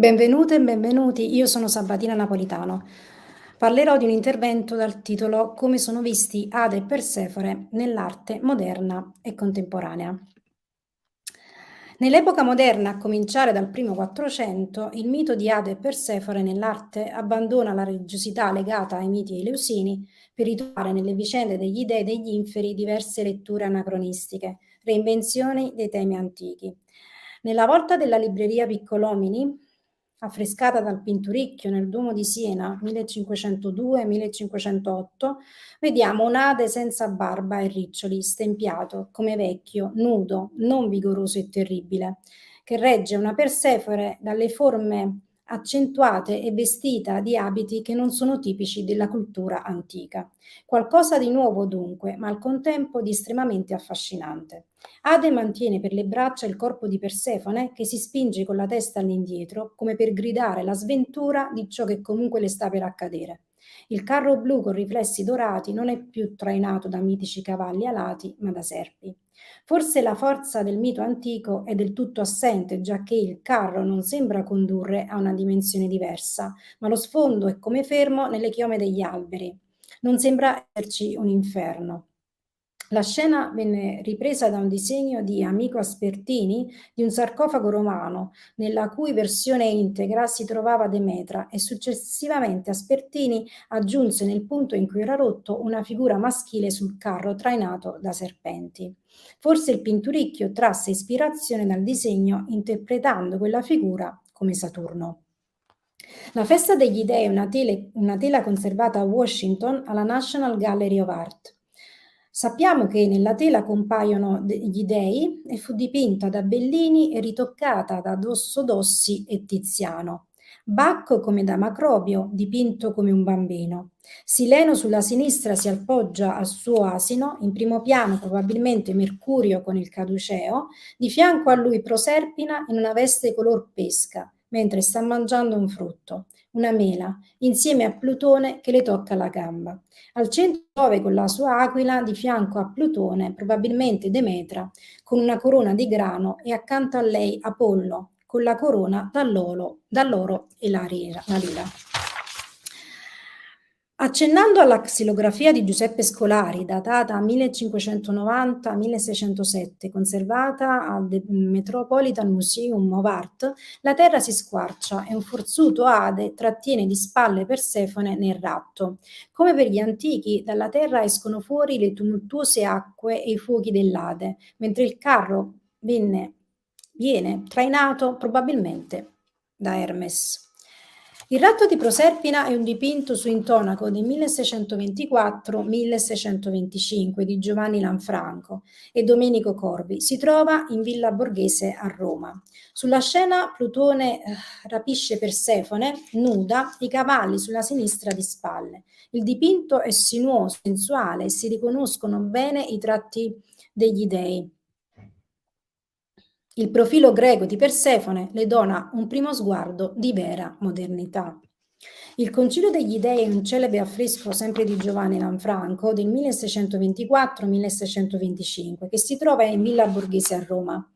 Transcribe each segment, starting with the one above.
Benvenute e benvenuti, io sono Sabatina Napolitano. Parlerò di un intervento dal titolo Come sono visti Ade e Persefone nell'arte moderna e contemporanea. Nell'epoca moderna, a cominciare dal primo Quattrocento, il mito di Ade e Persefone nell'arte abbandona la religiosità legata ai miti eleusini per ritrovare nelle vicende degli dei e degli inferi diverse letture anacronistiche, reinvenzioni dei temi antichi. Nella volta della libreria Piccolomini, affrescata dal Pinturicchio nel Duomo di Siena 1502-1508, vediamo un Ade senza barba e riccioli, stempiato, come vecchio, nudo, non vigoroso e terribile, che regge una Persefone dalle forme accentuate e vestita di abiti che non sono tipici della cultura antica. Qualcosa di nuovo dunque, ma al contempo di estremamente affascinante. Ade mantiene per le braccia il corpo di Persefone che si spinge con la testa all'indietro come per gridare la sventura di ciò che comunque le sta per accadere. Il carro blu con riflessi dorati non è più trainato da mitici cavalli alati, ma da serpi. Forse la forza del mito antico è del tutto assente, giacché il carro non sembra condurre a una dimensione diversa, ma lo sfondo è come fermo nelle chiome degli alberi. Non sembra esserci un inferno. La scena venne ripresa da un disegno di Amico Aspertini di un sarcofago romano, nella cui versione integra si trovava Demetra e successivamente Aspertini aggiunse nel punto in cui era rotto una figura maschile sul carro trainato da serpenti. Forse il Pinturicchio trasse ispirazione dal disegno interpretando quella figura come Saturno. La Festa degli Dei è una tela conservata a Washington alla National Gallery of Art. Sappiamo che nella tela compaiono gli dei e fu dipinta da Bellini e ritoccata da Dosso Dossi e Tiziano. Bacco come da Macrobio, dipinto come un bambino. Sileno sulla sinistra si appoggia al suo asino, in primo piano probabilmente Mercurio con il caduceo, di fianco a lui Proserpina in una veste color pesca, mentre sta mangiando un frutto, una mela, insieme a Plutone che le tocca la gamba. Al centro Giove con la sua aquila, di fianco a Plutone, probabilmente Demetra, con una corona di grano e accanto a lei Apollo, con la corona dall'oro e la lira. Accennando alla xilografia di Giuseppe Scolari, datata 1590-1607, conservata al Metropolitan Museum of Art, la terra si squarcia e un forzuto Ade trattiene di spalle Persefone nel ratto. Come per gli antichi, dalla terra escono fuori le tumultuose acque e i fuochi dell'Ade, mentre il carro viene trainato probabilmente da Hermes. Il ratto di Proserpina è un dipinto su intonaco del 1624-1625 di Giovanni Lanfranco e Domenico Corvi. Si trova in Villa Borghese a Roma. Sulla scena Plutone rapisce Persefone, nuda, i cavalli sulla sinistra di spalle. Il dipinto è sinuoso, sensuale e si riconoscono bene i tratti degli dei. Il profilo greco di Persefone le dona un primo sguardo di vera modernità. Il Concilio degli Dei è un celebre affresco sempre di Giovanni Lanfranco del 1624-1625 che si trova in Villa Borghese a Roma.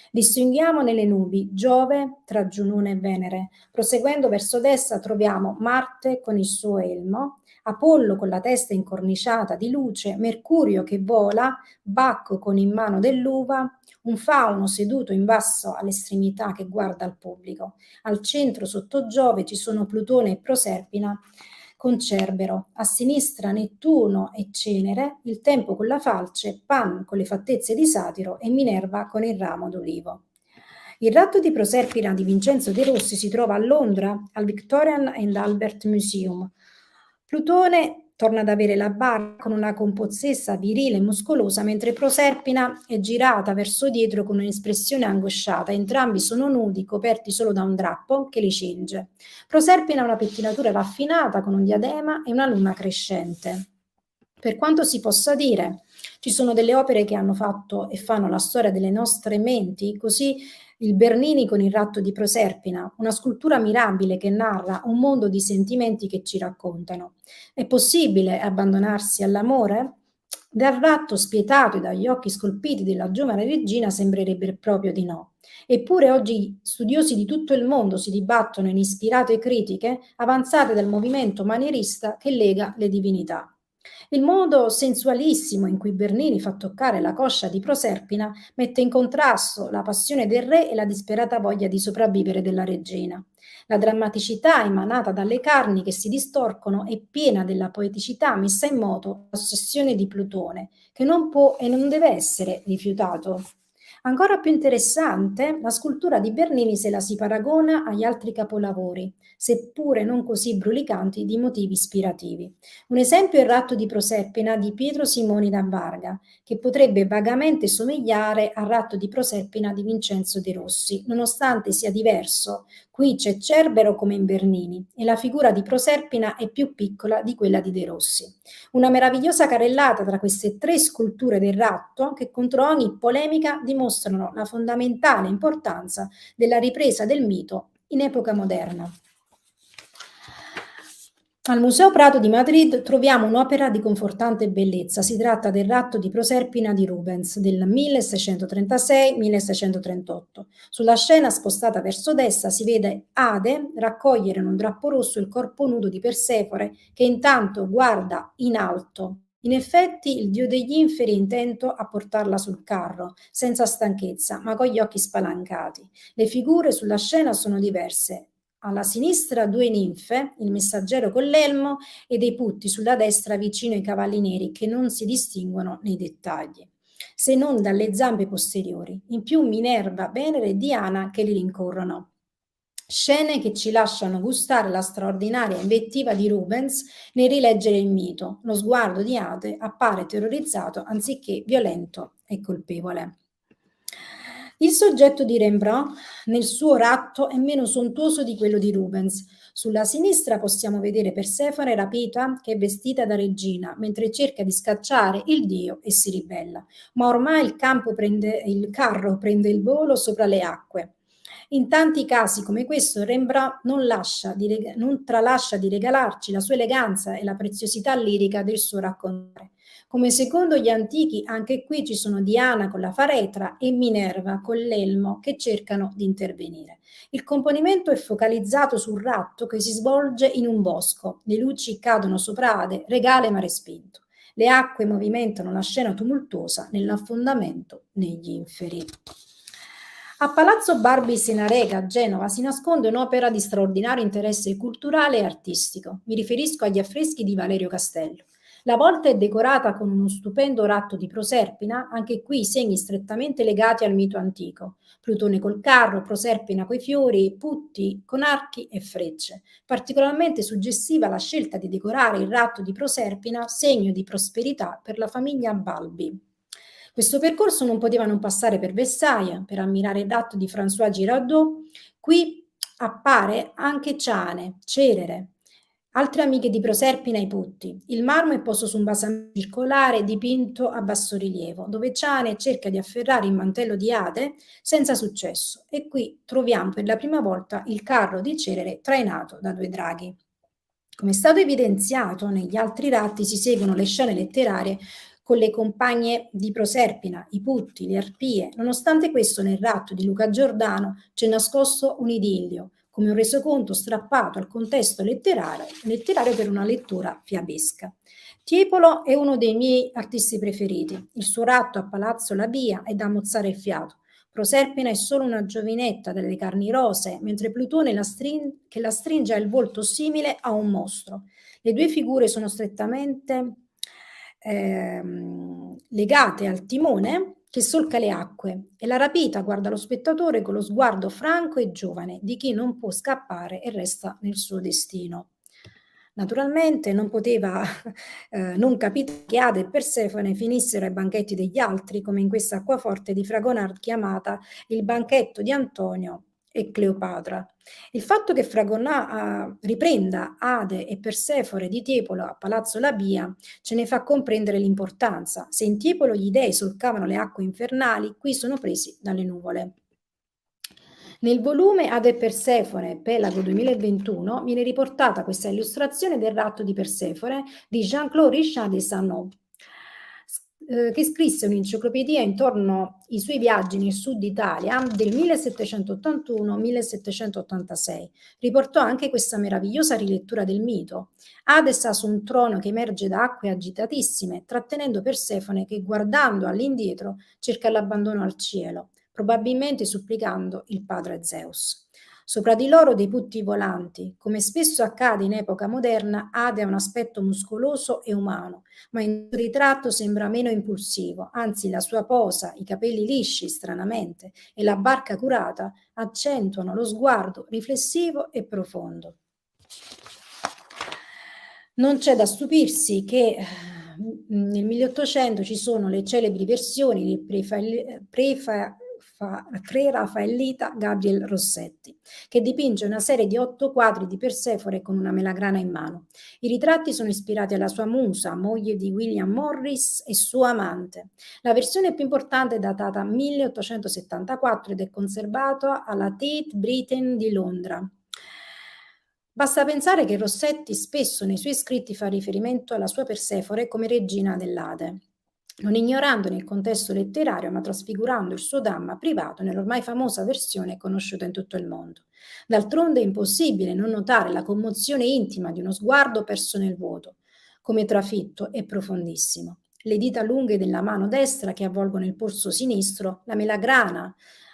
Distinguiamo nelle nubi Giove tra Giunone e Venere. Proseguendo verso destra troviamo Marte con il suo elmo, Apollo con la testa incorniciata di luce, Mercurio che vola, Bacco con in mano dell'uva, un fauno seduto in basso all'estremità che guarda al pubblico. Al centro, sotto Giove, ci sono Plutone e Proserpina con Cerbero, a sinistra Nettuno e Cenere, il Tempo con la falce, Pan con le fattezze di Satiro e Minerva con il ramo d'olivo. Il ratto di Proserpina di Vincenzo De Rossi si trova a Londra al Victorian and Albert Museum. Plutone torna ad avere la barba con una compozzessa virile e muscolosa, mentre Proserpina è girata verso dietro con un'espressione angosciata. Entrambi sono nudi, coperti solo da un drappo che li cinge. Proserpina ha una pettinatura raffinata con un diadema e una luna crescente. Per quanto si possa dire, ci sono delle opere che hanno fatto e fanno la storia delle nostre menti, così il Bernini con il ratto di Proserpina, una scultura mirabile che narra un mondo di sentimenti che ci raccontano. È possibile abbandonarsi all'amore? Dal ratto spietato e dagli occhi scolpiti della giovane regina sembrerebbe proprio di no. Eppure oggi studiosi di tutto il mondo si dibattono in ispirate critiche avanzate dal movimento manierista che lega le divinità. Il modo sensualissimo in cui Bernini fa toccare la coscia di Proserpina mette in contrasto la passione del re e la disperata voglia di sopravvivere della regina. La drammaticità emanata dalle carni che si distorcono è piena della poeticità messa in moto dall'ossessione di Plutone, che non può e non deve essere rifiutato. Ancora più interessante, la scultura di Bernini se la si paragona agli altri capolavori, seppure non così brulicanti di motivi ispirativi. Un esempio è il ratto di Proserpina di Pietro Simoni da Varga, che potrebbe vagamente somigliare al ratto di Proserpina di Vincenzo De Rossi, nonostante sia diverso. Qui c'è Cerbero come in Bernini e la figura di Proserpina è più piccola di quella di De Rossi. Una meravigliosa carrellata tra queste tre sculture del ratto che contro ogni polemica dimostrano la fondamentale importanza della ripresa del mito in epoca moderna. Al Museo Prado di Madrid troviamo un'opera di confortante bellezza. Si tratta del ratto di Proserpina di Rubens del 1636-1638. Sulla scena spostata verso destra si vede Ade raccogliere in un drappo rosso il corpo nudo di Persefone che intanto guarda in alto. In effetti il dio degli inferi è intento a portarla sul carro, senza stanchezza, ma con gli occhi spalancati. Le figure sulla scena sono diverse. Alla sinistra due ninfe, il messaggero con l'elmo e dei putti sulla destra vicino ai cavalli neri che non si distinguono nei dettagli, se non dalle zampe posteriori. In più Minerva, Venere e Diana che li rincorrono. Scene che ci lasciano gustare la straordinaria invettiva di Rubens nel rileggere il mito. Lo sguardo di Ade appare terrorizzato anziché violento e colpevole. Il soggetto di Rembrandt nel suo ratto è meno sontuoso di quello di Rubens. Sulla sinistra possiamo vedere Persefone rapita che è vestita da regina mentre cerca di scacciare il dio e si ribella. Ma ormai il carro prende il volo sopra le acque. In tanti casi come questo Rembrandt non tralascia di regalarci la sua eleganza e la preziosità lirica del suo raccontare. Come secondo gli antichi, anche qui ci sono Diana con la faretra e Minerva con l'elmo che cercano di intervenire. Il componimento è focalizzato sul ratto che si svolge in un bosco. Le luci cadono sopra Ade, regale ma respinto. Le acque movimentano la scena tumultuosa nell'affondamento negli inferi. A Palazzo Barbi Senarega a Genova si nasconde un'opera di straordinario interesse culturale e artistico. Mi riferisco agli affreschi di Valerio Castello. La volta è decorata con uno stupendo ratto di Proserpina, anche qui segni strettamente legati al mito antico. Plutone col carro, Proserpina coi fiori, putti con archi e frecce. Particolarmente suggestiva la scelta di decorare il ratto di Proserpina, segno di prosperità per la famiglia Balbi. Questo percorso non poteva non passare per Versailles, per ammirare il ratto di François Girardot. Qui appare anche Ciane, Cerere, altre amiche di Proserpina e i Putti. Il marmo è posto su un basamento circolare dipinto a bassorilievo, dove Ciane cerca di afferrare il mantello di Ade senza successo. E qui troviamo per la prima volta il carro di Cerere trainato da due draghi. Come è stato evidenziato, negli altri ratti si seguono le scene letterarie con le compagne di Proserpina, i putti, le arpie. Nonostante questo, nel ratto di Luca Giordano c'è nascosto un idillio, come un resoconto strappato al contesto letterario per una lettura fiabesca. Tiepolo è uno dei miei artisti preferiti. Il suo ratto a Palazzo Labia è da mozzare il fiato. Proserpina è solo una giovinetta dalle carni rosee, mentre Plutone che la stringe ha il volto simile a un mostro. Le due figure sono strettamente legate al timone che solca le acque e la rapita guarda lo spettatore con lo sguardo franco e giovane di chi non può scappare e resta nel suo destino. Naturalmente non poteva non capire che Ade e Persefone finissero ai banchetti degli altri, come in questa acquaforte di Fragonard chiamata Il banchetto di Antonio e Cleopatra. Il fatto che Fragonard riprenda Ade e Persefone di Tiepolo a Palazzo Labia ce ne fa comprendere l'importanza. Se in Tiepolo gli dei solcavano le acque infernali, qui sono presi dalle nuvole. Nel volume Ade e Persefone, Pelago 2021, viene riportata questa illustrazione del ratto di Persefone di Jean-Claude Richard de Sanot. che scrisse un'enciclopedia intorno ai suoi viaggi nel sud Italia del 1781-1786. Riportò anche questa meravigliosa rilettura del mito. Hades ha su un trono che emerge da acque agitatissime, trattenendo Persefone che, guardando all'indietro, cerca l'abbandono al cielo, probabilmente supplicando il padre Zeus. Sopra di loro dei putti volanti. Come spesso accade in epoca moderna, Ade ha un aspetto muscoloso e umano, ma in ritratto sembra meno impulsivo, anzi la sua posa, i capelli lisci stranamente e la barca curata accentuano lo sguardo riflessivo e profondo. Non c'è da stupirsi che nel 1800 ci sono le celebri versioni del pre-raffaellita Gabriel Rossetti, che dipinge una serie di 8 quadri di Persefone con una melagrana in mano. I ritratti sono ispirati alla sua musa, moglie di William Morris e suo amante. La versione più importante è datata 1874 ed è conservata alla Tate Britain di Londra. Basta pensare che Rossetti spesso nei suoi scritti fa riferimento alla sua Persefone come regina dell'Ade, non ignorandone il contesto letterario, ma trasfigurando il suo dramma privato nell'ormai famosa versione conosciuta in tutto il mondo. D'altronde è impossibile non notare la commozione intima di uno sguardo perso nel vuoto, come trafitto e profondissimo. Le dita lunghe della mano destra che avvolgono il polso sinistro, la melagrana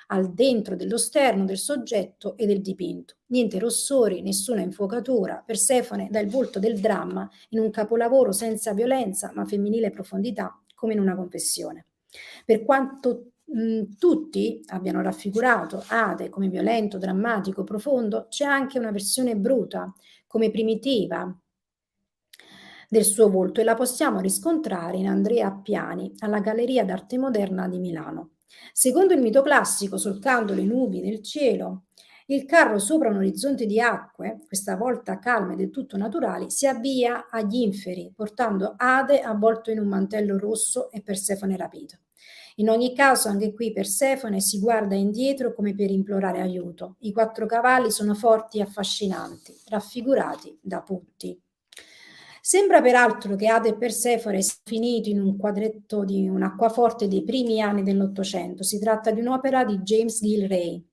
al dentro dello sterno del soggetto e del dipinto. Niente rossori, nessuna infuocatura. Persefone dà il volto del dramma in un capolavoro senza violenza ma femminile profondità, come in una confessione. Per quanto tutti abbiano raffigurato Ade come violento, drammatico, profondo, c'è anche una versione bruta, come primitiva, del suo volto, e la possiamo riscontrare in Andrea Appiani alla Galleria d'Arte Moderna di Milano. Secondo il mito classico, solcando le nubi del cielo, il carro sopra un orizzonte di acque, questa volta calme e del tutto naturali, si avvia agli inferi, portando Ade avvolto in un mantello rosso e Persefone rapito. In ogni caso, anche qui Persefone si guarda indietro come per implorare aiuto. I 4 cavalli sono forti e affascinanti, raffigurati da putti. Sembra peraltro che Ade e Persefone siano finiti in un quadretto di un acquaforte dei primi anni dell'Ottocento. Si tratta di un'opera di James Gillray.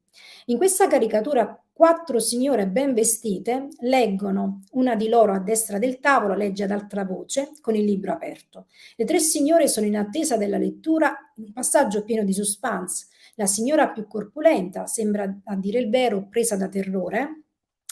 In questa caricatura 4 signore ben vestite leggono, una di loro a destra del tavolo legge ad alta voce con il libro aperto. Le 3 signore sono in attesa della lettura, un passaggio pieno di suspense. La signora più corpulenta sembra, a dire il vero, presa da terrore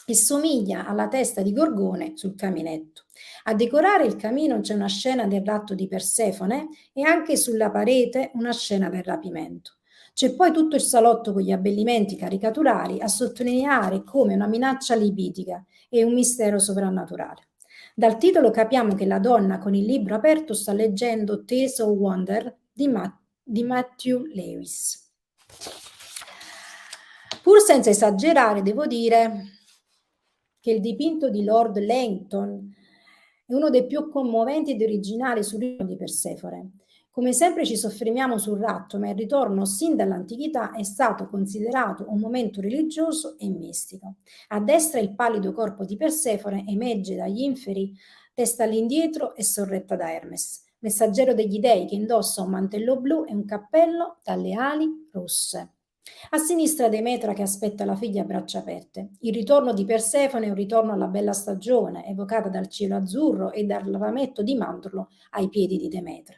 e somiglia alla testa di Gorgone sul caminetto. A decorare il camino c'è una scena del ratto di Persefone e anche sulla parete una scena del rapimento. C'è poi tutto il salotto con gli abbellimenti caricaturali a sottolineare come una minaccia libidica e un mistero sovrannaturale. Dal titolo capiamo che la donna con il libro aperto sta leggendo Tales of Wonder di Matthew Lewis. Pur senza esagerare, devo dire che il dipinto di Lord Langton è uno dei più commoventi ed originali sul ritorno di Persefone. Come sempre ci soffermiamo sul ratto, ma il ritorno sin dall'antichità è stato considerato un momento religioso e mistico. A destra il pallido corpo di Persefone emerge dagli inferi, testa all'indietro e sorretta da Hermes, messaggero degli dei che indossa un mantello blu e un cappello dalle ali rosse. A sinistra Demetra che aspetta la figlia a braccia aperte. Il ritorno di Persefone è un ritorno alla bella stagione, evocata dal cielo azzurro e dal rametto di mandorlo ai piedi di Demetra.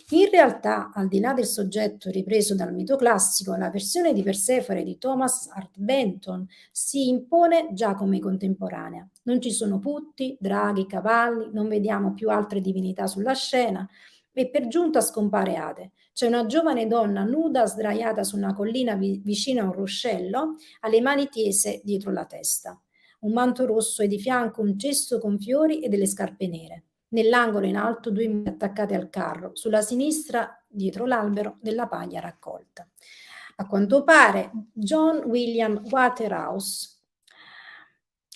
In realtà, al di là del soggetto ripreso dal mito classico, la versione di Persefone di Thomas Hart Benton si impone già come contemporanea. Non ci sono putti, draghi, cavalli, non vediamo più altre divinità sulla scena e per giunta scompare Ade. C'è una giovane donna nuda sdraiata su una collina vicino a un ruscello, alle mani tese dietro la testa. Un manto rosso e di fianco un cesto con fiori e delle scarpe nere. Nell'angolo in alto 2 mule attaccate al carro, sulla sinistra dietro l'albero della paglia raccolta. A quanto pare John William Waterhouse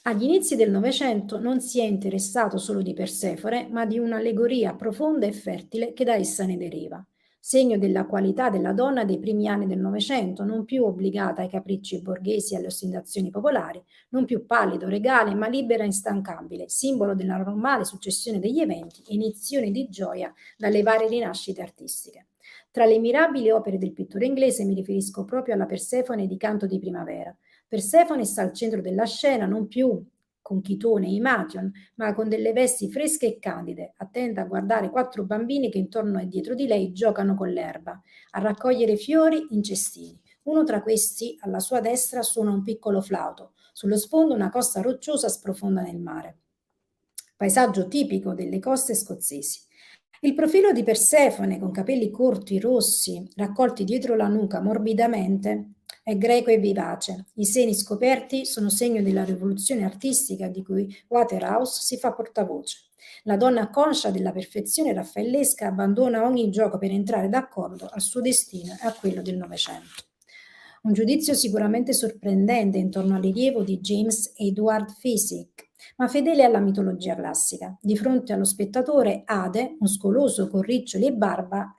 agli inizi del Novecento non si è interessato solo di Persefone, ma di un'allegoria profonda e fertile che da essa ne deriva. segno della qualità della donna dei primi anni del Novecento, non più obbligata ai capricci borghesi e alle ostentazioni popolari, non più pallido, regale, ma libera e instancabile, simbolo della normale successione degli eventi e iniezione di gioia dalle varie rinascite artistiche. Tra le mirabili opere del pittore inglese mi riferisco proprio alla Persefone di Canto di primavera. Persefone sta al centro della scena, non più con Chitone e Imation, ma con delle vesti fresche e candide, attenta a guardare 4 bambini che intorno e dietro di lei giocano con l'erba, a raccogliere fiori in cestini. Uno tra questi, alla sua destra, suona un piccolo flauto. Sullo sfondo una costa rocciosa sprofonda nel mare. Paesaggio tipico delle coste scozzesi. Il profilo di Persefone, con capelli corti, rossi, raccolti dietro la nuca morbidamente, è greco e vivace. I seni scoperti sono segno della rivoluzione artistica di cui Waterhouse si fa portavoce. La donna conscia della perfezione raffaellesca abbandona ogni gioco per entrare d'accordo al suo destino e a quello del Novecento. Un giudizio sicuramente sorprendente intorno al rilievo di James Edward Physick, ma fedele alla mitologia classica. Di fronte allo spettatore, Ade, muscoloso con riccioli e barba,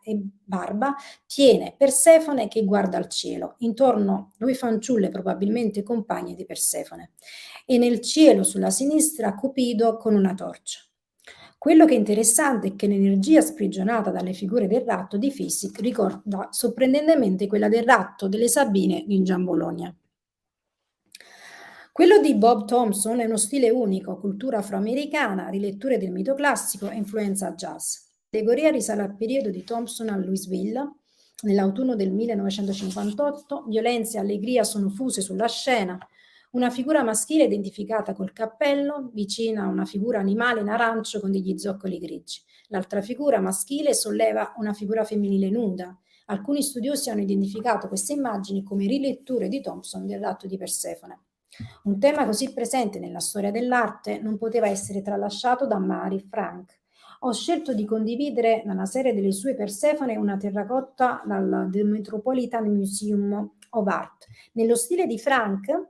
tiene Persefone che guarda al cielo, intorno 2 fanciulle probabilmente compagne di Persefone, e nel cielo sulla sinistra Cupido con una torcia. Quello che è interessante è che l'energia sprigionata dalle figure del ratto di Physick ricorda sorprendentemente quella del ratto delle Sabine in Giambologna. Quello di Bob Thompson è uno stile unico, cultura afroamericana, riletture del mito classico e influenza jazz. L'allegoria risale al periodo di Thompson a Louisville, nell'autunno del 1958, violenza e allegria sono fuse sulla scena, una figura maschile identificata col cappello, vicina a una figura animale in arancio con degli zoccoli grigi. L'altra figura maschile solleva una figura femminile nuda. Alcuni studiosi hanno identificato queste immagini come riletture di Thompson del ratto di Persefone. Un tema così presente nella storia dell'arte non poteva essere tralasciato da Mary Frank. Ho scelto di condividere nella serie delle sue Persefone una terracotta dal The Metropolitan Museum of Art. Nello stile di Frank,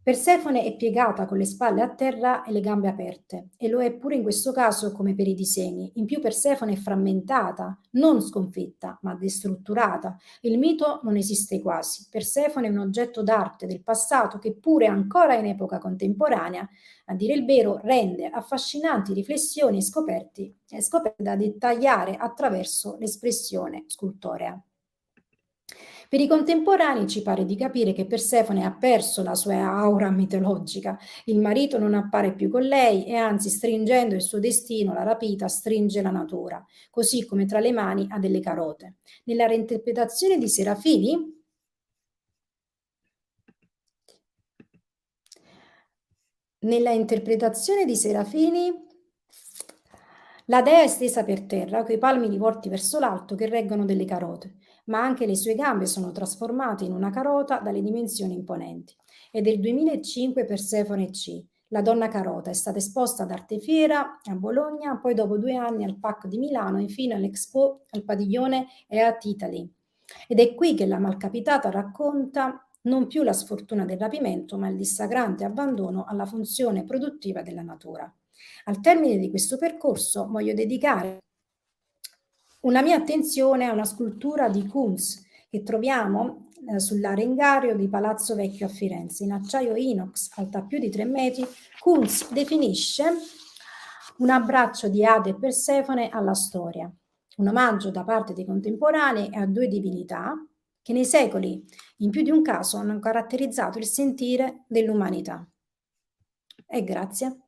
Persefone è piegata con le spalle a terra e le gambe aperte, e lo è pure in questo caso come per i disegni. In più Persefone è frammentata, non sconfitta, ma destrutturata. Il mito non esiste quasi. Persefone è un oggetto d'arte del passato che pure ancora in epoca contemporanea, a dire il vero, rende affascinanti riflessioni e scoperte da dettagliare attraverso l'espressione scultorea. Per i contemporanei ci pare di capire che Persefone ha perso la sua aura mitologica, il marito non appare più con lei e anzi stringendo il suo destino, la rapita stringe la natura, così come tra le mani ha delle carote. Nella reinterpretazione di Serafini, la dea è stesa per terra, coi palmi rivolti verso l'alto che reggono delle carote, ma anche le sue gambe sono trasformate in una carota dalle dimensioni imponenti. È del 2005 Persefone C. La donna carota è stata esposta ad Arte Fiera a Bologna, poi dopo 2 anni al PAC di Milano e infine all'Expo al padiglione Eat Italy. Ed è qui che la malcapitata racconta non più la sfortuna del rapimento, ma il dissacrante abbandono alla funzione produttiva della natura. Al termine di questo percorso voglio dedicare una mia attenzione a una scultura di Kunz che troviamo sull'arengario di Palazzo Vecchio a Firenze. In acciaio inox, alta più di 3 metri, Kunz definisce un abbraccio di Ade e Persefone alla storia, un omaggio da parte dei contemporanei a 2 divinità che nei secoli, in più di un caso, hanno caratterizzato il sentire dell'umanità. E grazie.